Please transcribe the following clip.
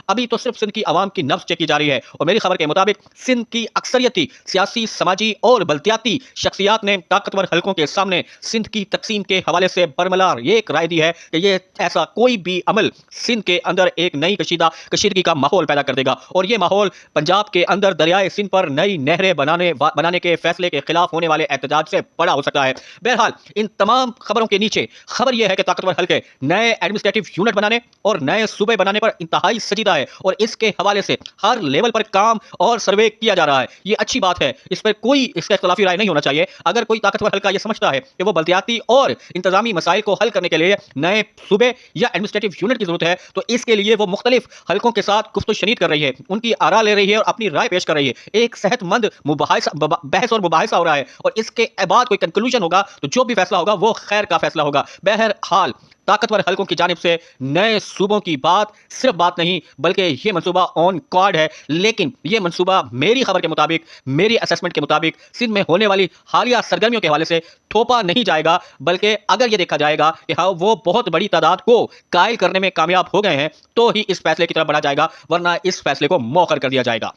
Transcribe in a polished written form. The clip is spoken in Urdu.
ابھی تو صرف سندھ کی عوام کی نبض چیک کی جا رہی ہے، اور میری خبر کے مطابق سندھ کی اکثریتی سیاسی، سماجی اور بلدیاتی شخصیات نے طاقتور حلقوں کے سامنے سندھ کی تقسیم کے حوالے سے برملار یہ ایک رائے دی ہے کہ یہ ایسا کوئی بھی عمل سندھ کے اندر ایک نئی کشیدگی کا ماحول پیدا کر دے گا، اور یہ ماحول پنجاب کے اندر دریائے سندھ پر نئی نہریں بنانے کے فیصلے کے خلاف ہونے والے احتجاج سے بڑا ہو سکتا ہے۔ بہرحال ان تمام خبروں کے نیچے خبر یہ ہے کہ طاقتور حلقے نئے ایڈمنسٹریٹو یونٹ بنانے اور نئے صوبے بنانے پر انتہائی سنجیدہ ہے، اور اس کے حوالے سے ہر لیول پر کام اور سروے کیا جا رہا ہے۔ یہ اچھی بات ہے، اس پر کوئی اس کا اختلافی رائے نہیں ہونا چاہیے۔ اگر کوئی طاقتور حلقہ یہ سمجھتا ہے کہ وہ بلدیاتی اور انتظامی مسائل کو حل کرنے کے لیے نئے صوبے یا ایڈمنسٹریٹو یونٹ کی ضرورت ہے، تو اس کے لیے وہ مختلف حلقوں کے ساتھ گفت و شنید کر رہی ہے، ان کی آراء لے رہی ہے اور اپنی رائے پیش کر رہی ہے۔ ایک صحت مند بحث اور مباحثہ ہو رہا ہے، اور اس کے بعد کوئی کنکلوژن ہوگا تو جو بھی فیصلہ ہوگا وہ خیر کا فیصلہ ہوگا۔ بہرحال طاقتور حلقوں کی جانب سے نئے صوبوں کی بات صرف بات نہیں بلکہ یہ منصوبہ آن کارڈ ہے، لیکن یہ منصوبہ میری خبر کے مطابق، میری اسیسمنٹ کے مطابق سندھ میں ہونے والی حالیہ سرگرمیوں کے حوالے سے تھوپا نہیں جائے گا، بلکہ اگر یہ دیکھا جائے گا کہ ہاں وہ بہت بڑی تعداد کو قائل کرنے میں کامیاب ہو گئے ہیں تو ہی اس فیصلے کی طرف بڑھا جائے گا، ورنہ اس فیصلے کو مؤخر کر دیا جائے گا۔